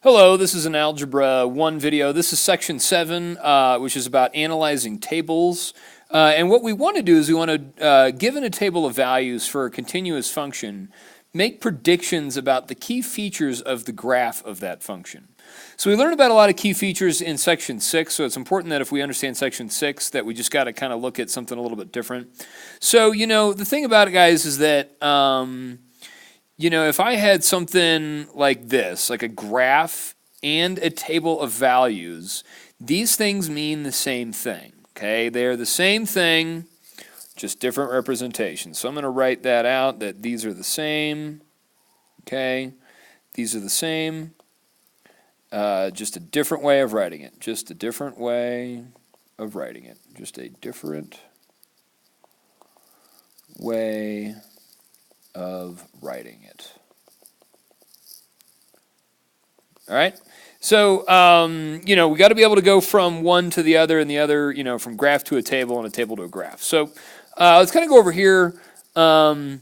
Hello, this is an Algebra 1 video. This is section 7, which is about analyzing tables. And what we want to do is we want to, given a table of values for a continuous function, make predictions about the key features of the graph of that function. So we learned about a lot of key features in section 6, so it's important that if we understand section 6 that we just got to kind of look at something a little bit different. So, the thing about it, guys, is that if I had something like this, like a graph and a table of values, these things mean the same thing, okay? They're the same thing, just different representations. So I'm going to write that out, that these are the same, okay? These are the same, just a different way of writing it, just a different way of writing it, just a different way of writing it. All right? So, we got to be able to go from one to the other and the other, from graph to a table and a table to a graph. So, let's kind of go over here. And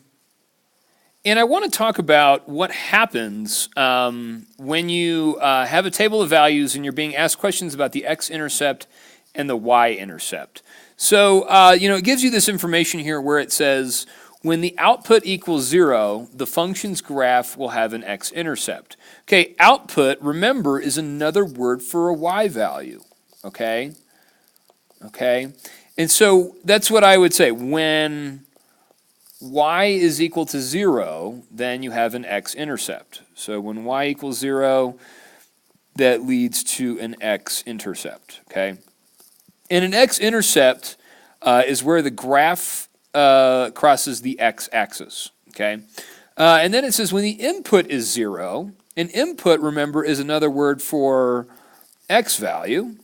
I want to talk about what happens when you have a table of values and you're being asked questions about the x-intercept and the y-intercept. So, it gives you this information here where it says, when the output equals 0, the function's graph will have an x-intercept. Okay, output, remember, is another word for a y value, okay? Okay, and so that's what I would say. When y is equal to 0, then you have an x-intercept. So when y equals 0, that leads to an x-intercept, okay? And an x-intercept is where the graph crosses the x-axis, okay? And then it says when the input is 0, an input, remember, is another word for x value,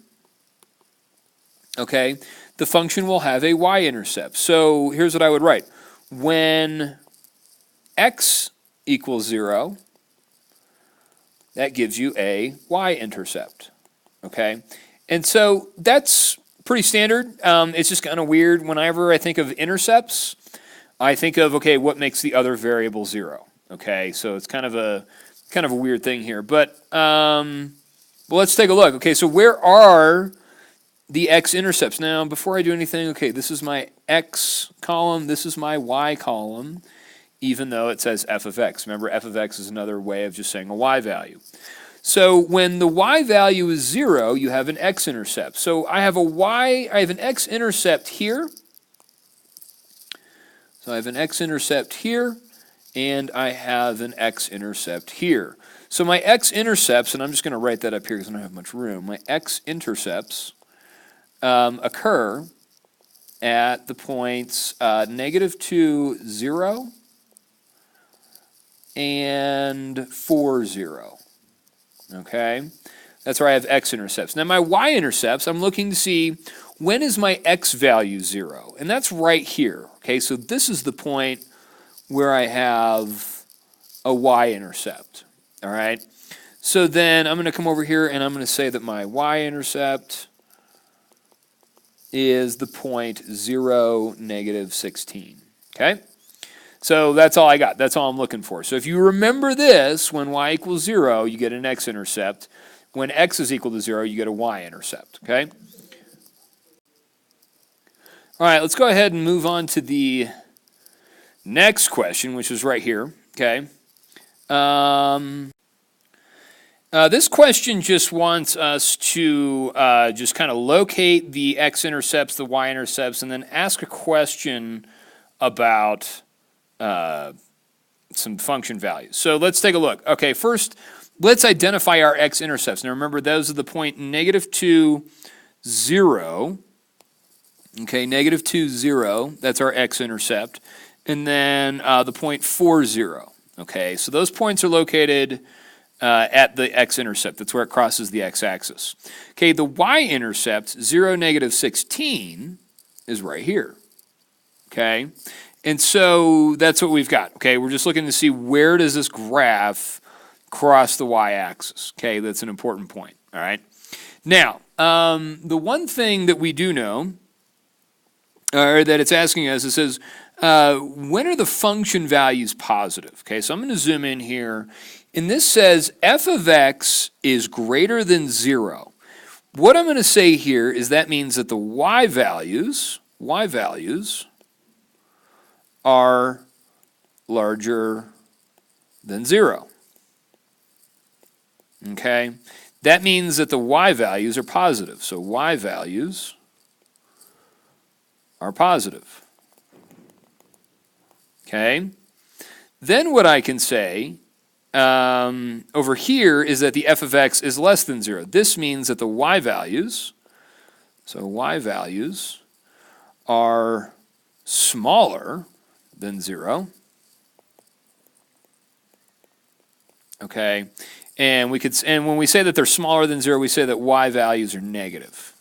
okay? The function will have a y-intercept. So here's what I would write. When x equals 0, that gives you a y-intercept, okay? And so that's pretty standard. It's just kind of weird. Whenever I think of intercepts, I think of, okay, what makes the other variable 0? Okay, so it's kind of a weird thing here. But let's take a look. Okay, so where are the x-intercepts? Now, before I do anything, okay, this is my x column, this is my y column, even though it says f of x. Remember, f of x is another way of just saying a y value. So when the y value is 0, you have an x-intercept. So I have an x-intercept here. So I have an x-intercept here, and I have an x-intercept here. So my x-intercepts, and I'm just going to write that up here because I don't have much room, my x-intercepts occur at the points -2, 0, and 4, 0. Okay, that's where I have x-intercepts. Now my y-intercepts, I'm looking to see when is my x value 0, and that's right here. Okay, so this is the point where I have a y-intercept. All right, so then I'm going to come over here and I'm going to say that my y-intercept is the point 0, -16. Okay. So that's all I got. That's all I'm looking for. So if you remember this, when y equals 0, you get an x-intercept. When x is equal to 0, you get a y-intercept, okay? All right, let's go ahead and move on to the next question, which is right here, okay? This question just wants us to just kind of locate the x-intercepts, the y-intercepts, and then ask a question about some function values. So let's take a look. Okay, first, let's identify our x-intercepts. Now remember, those are the point -2, 0. Okay, -2, 0, that's our x-intercept. And then the point 4, 0. Okay, so those points are located at the x-intercept. That's where it crosses the x-axis. Okay, the y-intercept, 0, -16, is right here. Okay, and so that's what we've got. Okay, we're just looking to see where does this graph cross the y-axis. Okay, that's an important point. All right. Now, the one thing that we do know, or that it's asking us, it says, when are the function values positive? Okay, so I'm going to zoom in here, And this says f of x is greater than 0. What I'm going to say here is that means that the y values are larger than 0. Okay? That means that the y values are positive. So y values are positive. Okay? Then what I can say over here is that the f of x is less than 0. This means that the y values, so y values are smaller than 0. Okay? And when we say that they're smaller than 0, we say that y values are negative.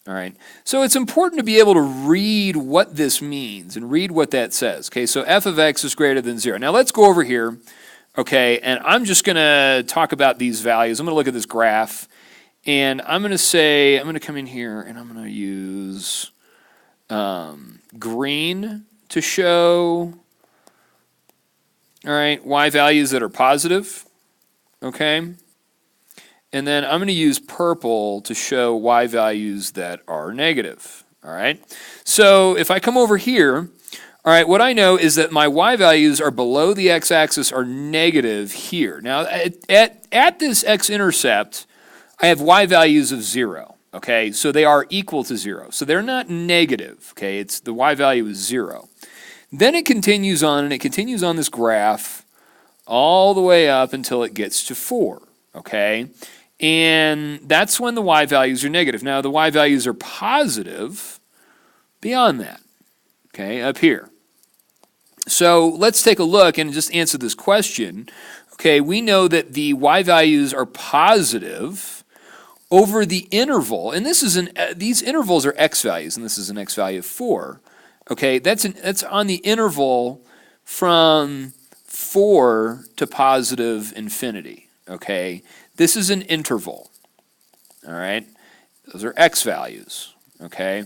All right. So it's important to be able to read what this means and read what that says. Okay, so f of x is greater than 0. Now let's go over here, okay, and I'm just going to talk about these values. I'm going to look at this graph, and I'm going to come in here, and I'm going to use green to show, all right, y values that are positive, okay? And then I'm going to use purple to show y values that are negative, all right? So if I come over here, all right, what I know is that my y values are below the x-axis are negative here. Now, at this x-intercept, I have y values of 0, okay? So they are equal to 0. So they're not negative, okay? It's the y value is 0. Then it continues on, and it continues on this graph all the way up until it gets to 4, okay? And that's when the y values are negative. Now, the y values are positive beyond that, okay, up here. So let's take a look and just answer this question. Okay, we know that the y values are positive over the interval, and these intervals are x values, and this is an x value of 4. Okay, that's on the interval from 4 to positive infinity, okay? This is an interval, all right? Those are x values, okay?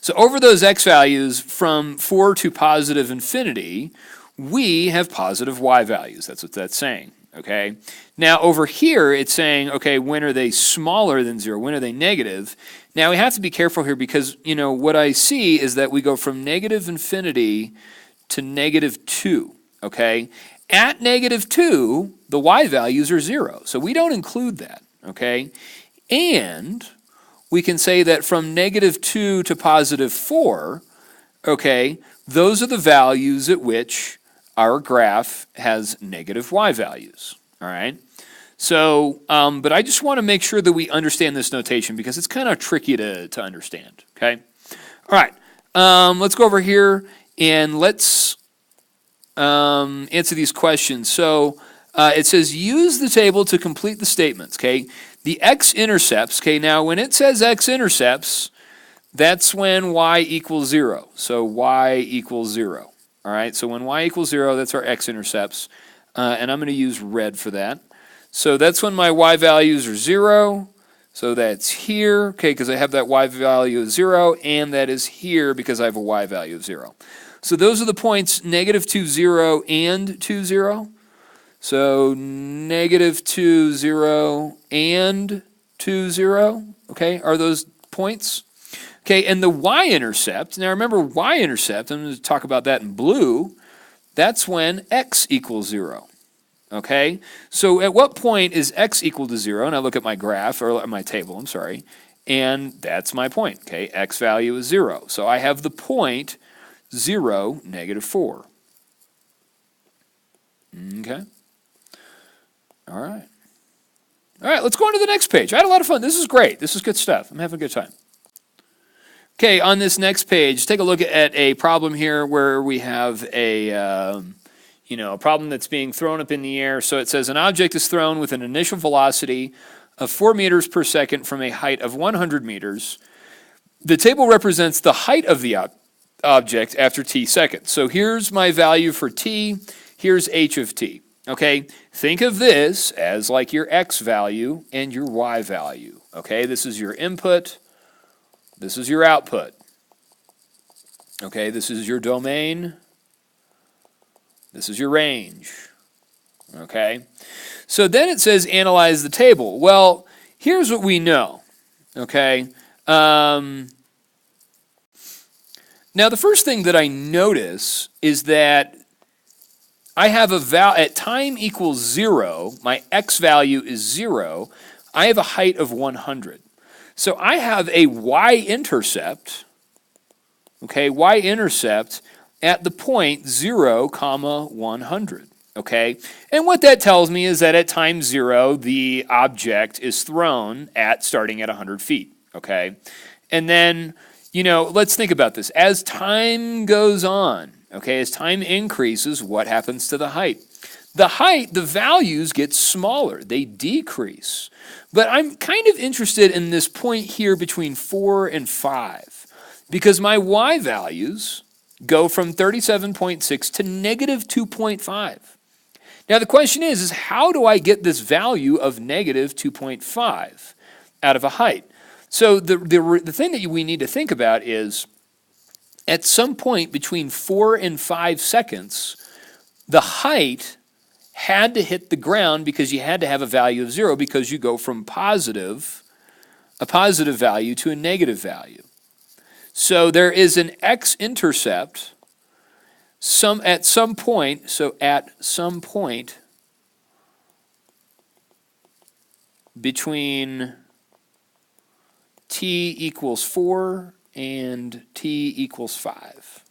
So over those x values from 4 to positive infinity, we have positive y values. That's what that's saying, okay? Now over here, it's saying, okay, when are they smaller than 0? When are they negative? Now we have to be careful here because, you know, what I see is that we go from negative infinity to negative 2, okay? At negative 2, the y values are 0, so we don't include that, okay? And we can say that from negative 2 to positive 4, okay, those are the values at which our graph has negative y values, all right? So, but I just want to make sure that we understand this notation because it's kind of tricky to understand, okay? All right, let's go over here and let's answer these questions. So it says use the table to complete the statements, okay? The x-intercepts, okay, now when it says x-intercepts, that's when y equals 0. So y equals 0, all right? So when y equals 0, that's our x-intercepts, and I'm going to use red for that. So that's when my y values are 0, so that's here, okay, because I have that y value of 0, and that is here because I have a y value of 0. So those are the points negative 2, 0, and 2, 0. So negative 2, 0, and 2, 0, okay, are those points. Okay, and the y-intercept, now remember y-intercept, I'm going to talk about that in blue, that's when x equals 0. Okay, so at what point is x equal to 0? And I look at my graph, or my table, I'm sorry, and that's my point, okay? X value is 0. So I have the point 0, negative 4. Okay. All right. All right, let's go on to the next page. I had a lot of fun. This is great. This is good stuff. I'm having a good time. Okay, on this next page, take a look at a problem here where we have a problem that's being thrown up in the air. So it says an object is thrown with an initial velocity of 4 meters per second from a height of 100 meters. The table represents the height of the object after t seconds. So here's my value for t. Here's h of t. Okay, think of this as like your x value and your y value. Okay, this is your input. This is your output. Okay, this is your domain. This is your range. Okay? So then it says analyze the table. Well, here's what we know. Okay? Now, the first thing that I notice is that I have a value at time equals 0, my x value is 0, I have a height of 100. So I have a y-intercept, okay, y-intercept at the point 0, 100, okay? And what that tells me is that at time 0, the object is thrown at starting at 100 feet, okay? And then, let's think about this. As time goes on, okay, as time increases, what happens to the height? The values get smaller. They decrease. But I'm kind of interested in this point here between 4 and 5 because my y values go from 37.6 to negative 2.5. Now the question is how do I get this value of negative 2.5 out of a height? So the thing that we need to think about is at some point between 4 and 5 seconds, the height had to hit the ground because you had to have a value of 0 because you go from a positive value to a negative value. So there is an x-intercept at some point between t equals 4 and t equals 5.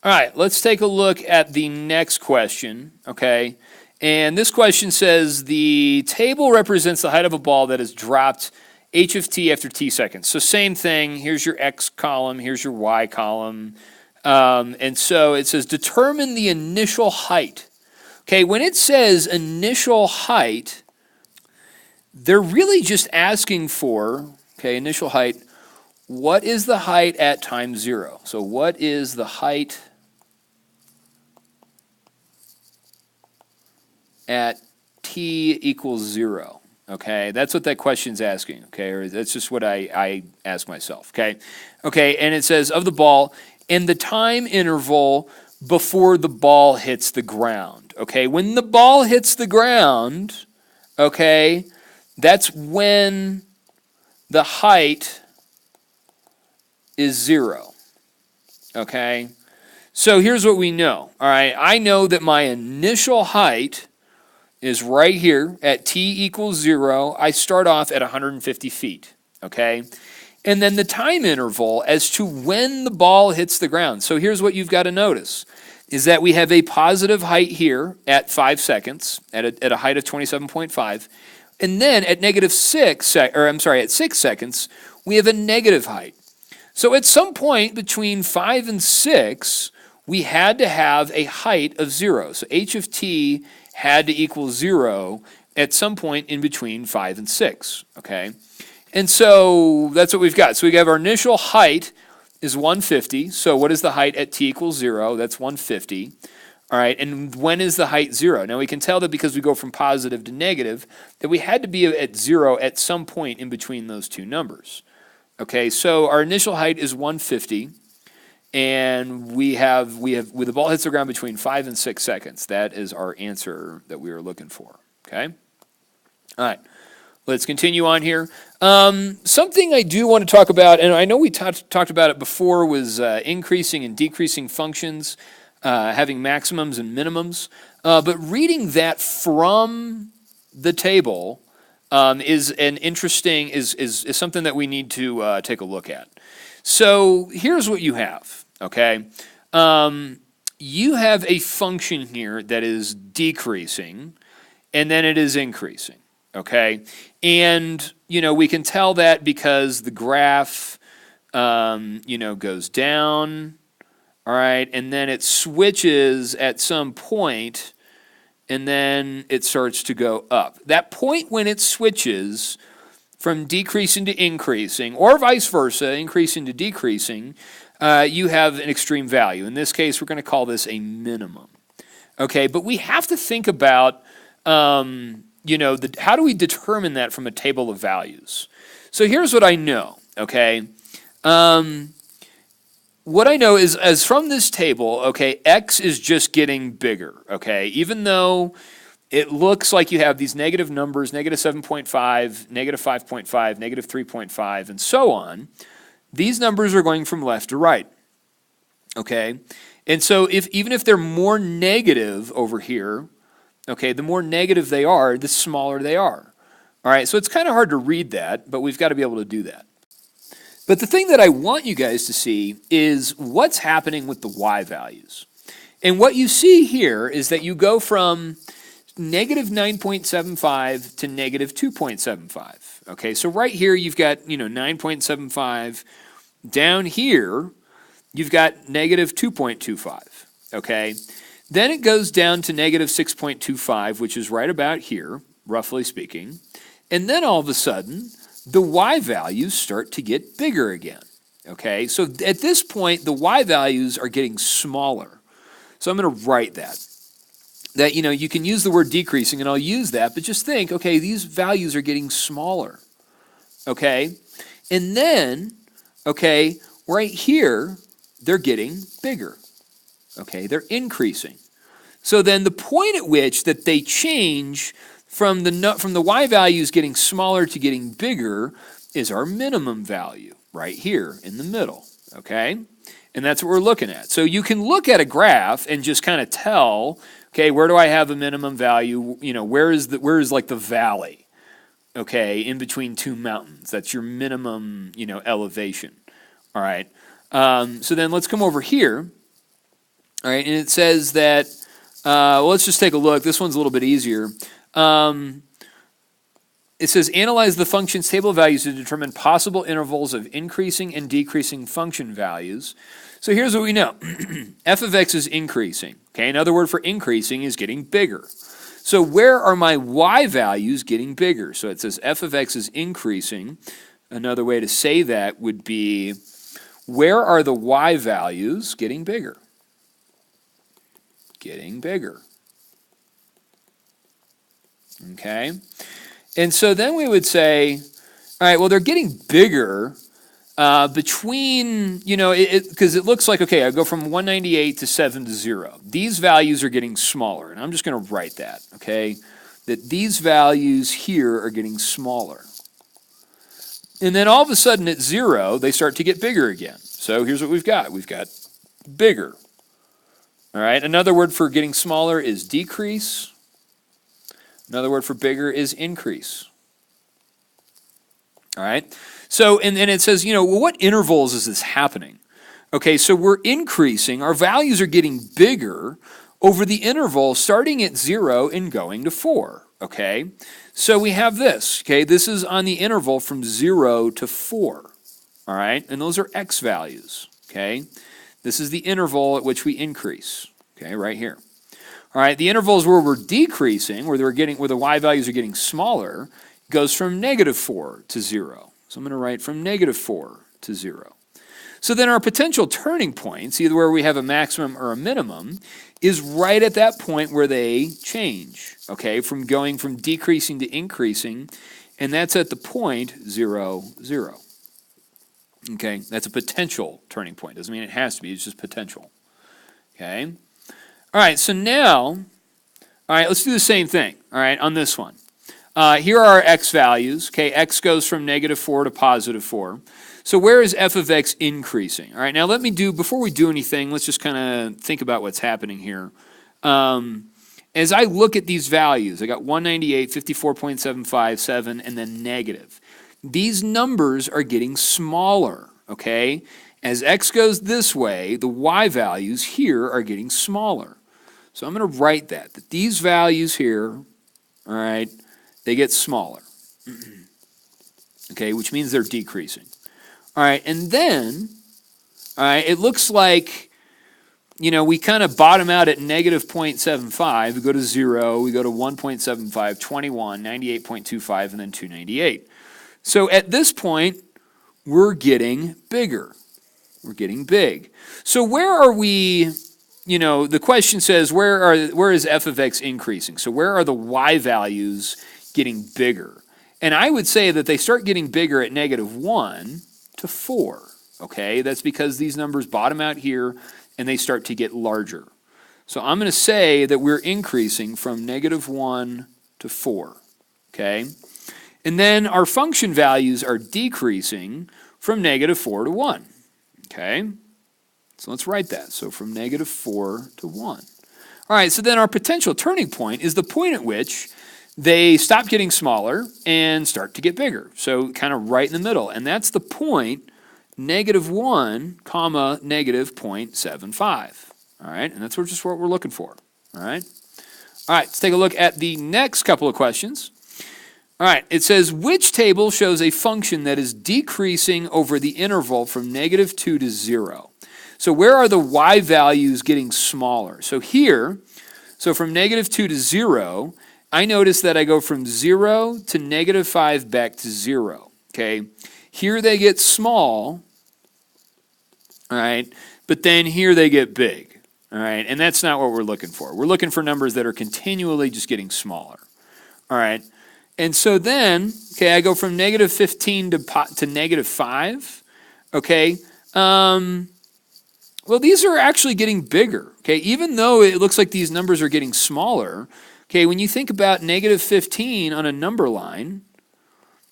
All right, let's take a look at the next question, okay? And this question says the table represents the height of a ball that has dropped h of t after t seconds. So same thing, here's your x column, here's your y column. And so it says determine the initial height. Okay, when it says initial height, they're really just asking for, okay, initial height, what is the height at time 0? So what is the height at t equals 0? Okay, that's what that question's asking, okay, or that's just what I ask myself, okay? Okay, and it says of the ball and the time interval before the ball hits the ground, okay? When the ball hits the ground, okay, that's when the height is 0, okay? So here's what we know, all right? I know that my initial height is right here at t equals 0. I start off at 150 feet, okay? And then the time interval as to when the ball hits the ground. So here's what you've got to notice, is that we have a positive height here at 5 seconds, at a height of 27.5. And then at at 6 seconds, we have a negative height. So at some point between 5 and 6, we had to have a height of 0. So h of t had to equal 0 at some point in between 5 and 6, okay? And so that's what we've got. So we have our initial height is 150. So what is the height at t equals 0? That's 150. All right, and when is the height 0? Now we can tell that because we go from positive to negative, that we had to be at 0 at some point in between those two numbers. Okay, so our initial height is 150, and we have the ball hits the ground between 5 and 6 seconds. That is our answer that we are looking for. Okay, all right. Let's continue on here. Something I do want to talk about, and I know we talked about it before, was increasing and decreasing functions, having maximums and minimums. But reading that from the table is something that we need to take a look at. So here's what you have, okay? You have a function here that is decreasing, and then it is increasing. Okay, and we can tell that because the graph, goes down, all right, and then it switches at some point, and then it starts to go up. That point when it switches from decreasing to increasing, or vice versa, increasing to decreasing, you have an extreme value. In this case, we're going to call this a minimum. Okay, but we have to think about how do we determine that from a table of values? So here's what I know, okay? what I know is, as from this table, okay, x is just getting bigger, okay? Even though it looks like you have these negative numbers, negative 7.5, negative 5.5, negative 3.5, and so on, these numbers are going from left to right, okay? And so even if they're more negative over here, okay, the more negative they are, the smaller they are. All right, so it's kind of hard to read that, but we've got to be able to do that. But the thing that I want you guys to see is what's happening with the y values. And what you see here is that you go from negative 9.75 to negative 2.75. Okay, so right here you've got, 9.75. Down here, you've got negative 2.25. Okay, then it goes down to negative 6.25, which is right about here, roughly speaking. And then all of a sudden, the y values start to get bigger again, okay? So at this point, the y values are getting smaller. So I'm going to write that. That, you can use the word decreasing, and I'll use that, but just think, okay, these values are getting smaller, okay? And then, okay, right here, they're getting bigger, okay? They're increasing. So then the point at which that they change from the y values getting smaller to getting bigger is our minimum value right here in the middle, okay? And that's what we're looking at. So you can look at a graph and just kind of tell, okay, where do I have a minimum value? Where is like the valley, okay, in between two mountains? That's your minimum, elevation, all right? So then let's come over here, all right, and it says that, well, let's just take a look. This one's a little bit easier. It says, analyze the function's table of values to determine possible intervals of increasing and decreasing function values. So here's what we know. F of x is increasing. Okay, another word for increasing is getting bigger. So where are my y values getting bigger? So it says f of x is increasing. Another way to say that would be, where are the y values getting bigger? Getting bigger. Okay, and so then we would say, all right, well, they're getting bigger between, because it looks like, okay, I go from 198 to 7 to 0. These values are getting smaller, and I'm just going to write that, okay, that these values here are getting smaller. And then all of a sudden at 0, they start to get bigger again. So here's what we've got. We've got bigger. All right, another word for getting smaller is decrease. Another word for bigger is increase. All right, so and it says, well, what intervals is this happening? Okay, so we're increasing, our values are getting bigger over the interval starting at 0 and going to 4, okay? So we have this, okay? This is on the interval from 0 to 4, all right? And those are x values, okay? This is the interval at which we increase, okay, right here. All right, the intervals where we're decreasing, where the y values are getting smaller, goes from negative 4 to 0. So I'm going to write from negative 4 to 0. So then our potential turning points, either where we have a maximum or a minimum, is right at that point where they change, okay, from going from decreasing to increasing, and that's at the point 0, 0. Okay, that's a potential turning point. Doesn't mean it has to be, it's just potential. Okay? All right, so now, all right, let's do the same thing, all right, on this one. Here are our x values. Okay, x goes from negative 4 to positive 4. So where is f of x increasing? All right, now before we do anything, let's just kind of think about what's happening here. As I look at these values, I got 198, 54.75, 7, and then negative. These numbers are getting smaller, okay? As x goes this way, the y values here are getting smaller. So I'm going to write that these values here, all right, they get smaller, okay, which means they're decreasing. All right, and then, all right, it looks like, we kind of bottom out at negative 0.75. We go to 0, we go to 1.75, 21, 98.25, and then 298. So at this point, we're getting bigger. We're getting big. So where are we, the question says, where is f of x increasing? So where are the y values getting bigger? And I would say that they start getting bigger at negative 1 to 4. okay? That's because these numbers bottom out here and they start to get larger. So I'm going to say that we're increasing from -1 to 4, okay? And then our function values are decreasing from -4 to 1, okay? So let's write that. So from -4 to 1. All right, so then our potential turning point is the point at which they stop getting smaller and start to get bigger. So kind of right in the middle. And that's the point, -1, comma, -0.75. All right, and that's just what we're looking for. All right. All right, let's take a look at the next couple of questions. All right, it says, which table shows a function that is decreasing over the interval from -2 to 0? So where are the y values getting smaller? So here, so from -2 to 0, I notice that I go from 0 to -5 back to 0, okay? Here they get small, all right, but then here they get big, all right? And that's not what we're looking for. We're looking for numbers that are continually just getting smaller, all right? And so then, okay, I go from -15 to -5, okay? Well, these are actually getting bigger, okay? Even though it looks like these numbers are getting smaller, okay, when you think about -15 on a number line,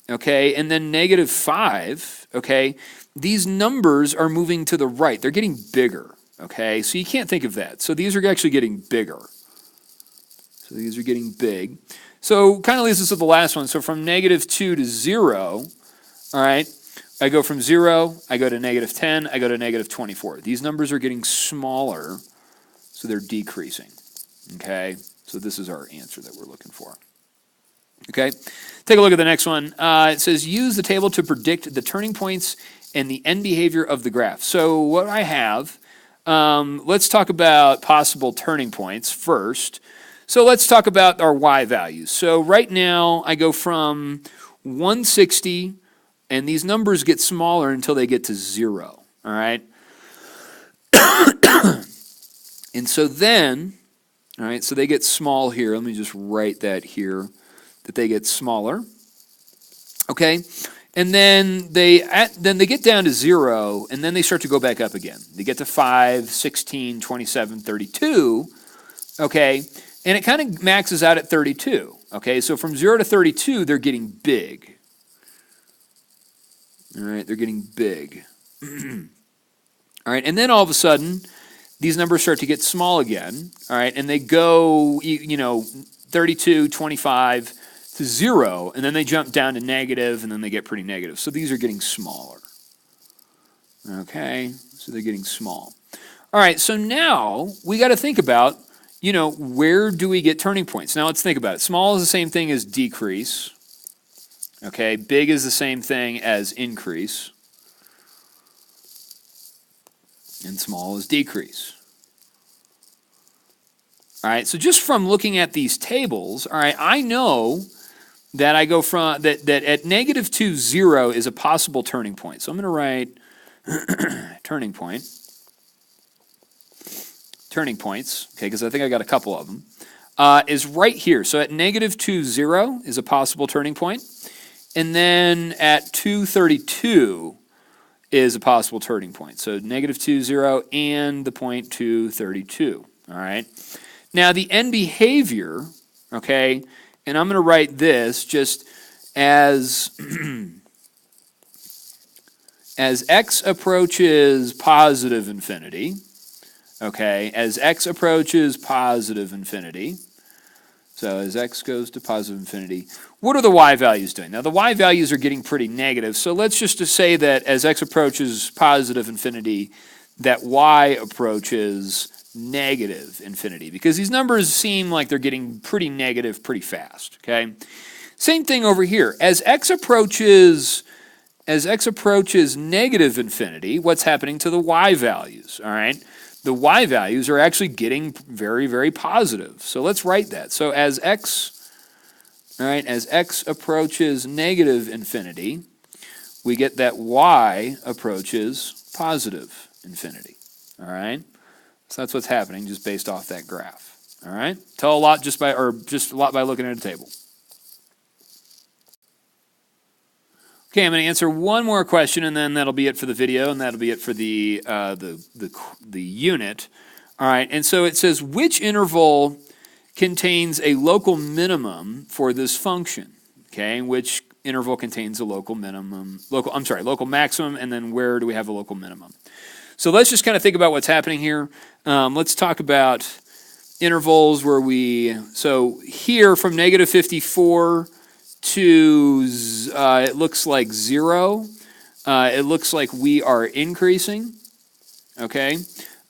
okay, and then -5, okay, these numbers are moving to the right. They're getting bigger, okay? So you can't think of that. So these are actually getting bigger. So these are getting big. So kind of leads us to the last one. So from -2 to 0, all right, I go from 0, I go to -10, I go to -24. These numbers are getting smaller, so they're decreasing, okay? So this is our answer that we're looking for, okay? Take a look at the next one. It says, use the table to predict the turning points and the end behavior of the graph. So what I have, let's talk about possible turning points first. So let's talk about our y values. So right now, I go from 160, and these numbers get smaller until they get to 0, all right? And so then, all right, so they get small here. Let me just write that here, that they get smaller, okay? And then they get down to 0, and then they start to go back up again. They get to 5, 16, 27, 32, okay? And it kind of maxes out at 32, okay? So from 0 to 32, they're getting big. All right, they're getting big. All right, and then all of a sudden, these numbers start to get small again, all right, and they go, 32, 25 to 0, and then they jump down to negative, and then they get pretty negative. So these are getting smaller. Okay, so they're getting small. All right, so now we got to think about, where do we get turning points? Now let's think about it. Small is the same thing as decrease. Okay, big is the same thing as increase. And small is decrease. All right, so just from looking at these tables, all right, I know that I go from, that at -2, 0 is a possible turning point. So I'm going to write turning points, okay, because I think I got a couple of them, is right here. So at -2, 0 is a possible turning point. And then at 232 is a possible turning point. So -2, 0 and the point 232, all right? Now the end behavior, okay, and I'm going to write this just as, as x approaches positive infinity, okay, as x approaches positive infinity, so as x goes to positive infinity, what are the y values doing? Now the y values are getting pretty negative, so let's just say that as x approaches positive infinity, that y approaches negative infinity, because these numbers seem like they're getting pretty negative pretty fast, okay? Same thing over here. As x approaches negative infinity, what's happening to the y values, all right? The y values are actually getting very, very positive. So let's write that. So as x, all right, as x approaches negative infinity, we get that y approaches positive infinity, all right? So that's what's happening just based off that graph, all right? Tell a lot just by looking at a table. Okay, I'm going to answer one more question, and then that'll be it for the video, and that'll be it for the unit. All right, and so it says, which interval contains a local minimum for this function? Okay, which interval contains a local minimum, local maximum, and then where do we have a local minimum? So let's just kind of think about what's happening here. Let's talk about intervals where so here from negative 54 to, it looks like 0. It looks like we are increasing, okay?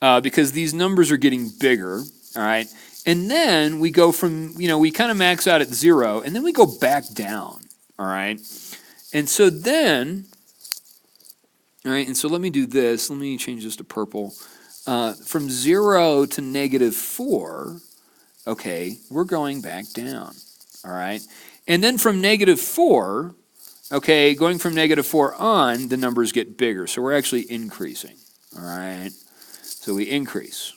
Because these numbers are getting bigger, all right? And then we go from, we kind of max out at 0, and then we go back down, all right? And so then, all right, and so let me do this. Let me change this to purple. From 0 to negative 4, okay, we're going back down, all right? And then from negative 4, okay, going from negative 4 on, the numbers get bigger. So we're actually increasing, all right? So we increase.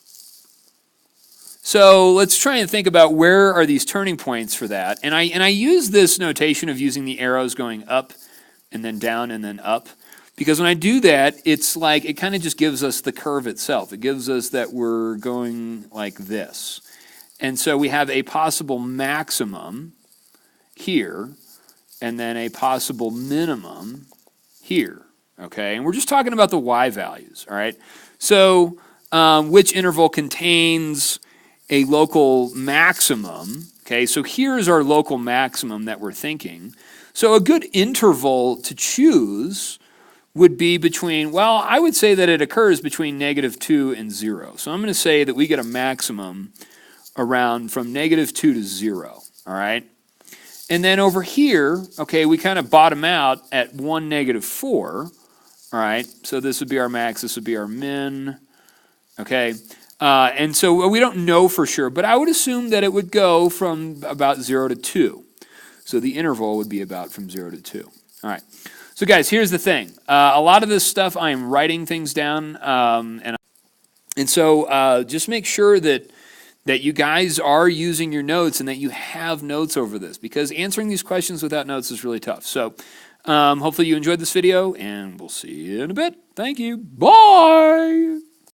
So let's try and think about where are these turning points for that. And I use this notation of using the arrows going up and then down and then up. Because when I do that, it's like it kind of just gives us the curve itself. It gives us that we're going like this. And so we have a possible maximum here, and then a possible minimum here, okay? And we're just talking about the y values, all right? So which interval contains a local maximum, okay? So here's our local maximum that we're thinking. So a good interval to choose would be between, well, I would say that it occurs between negative 2 and 0. So I'm going to say that we get a maximum around from negative 2 to 0, all right? And then over here, okay, we kind of bottom out at 1, negative 4, all right? So this would be our max, this would be our min, okay? And so we don't know for sure, but I would assume that it would go from about 0 to 2. So the interval would be about from 0 to 2, all right? So guys, here's the thing. A lot of this stuff, I am writing things down, and so just make sure that you guys are using your notes and that you have notes over this, because answering these questions without notes is really tough. So hopefully you enjoyed this video, and we'll see you in a bit. Thank you. Bye!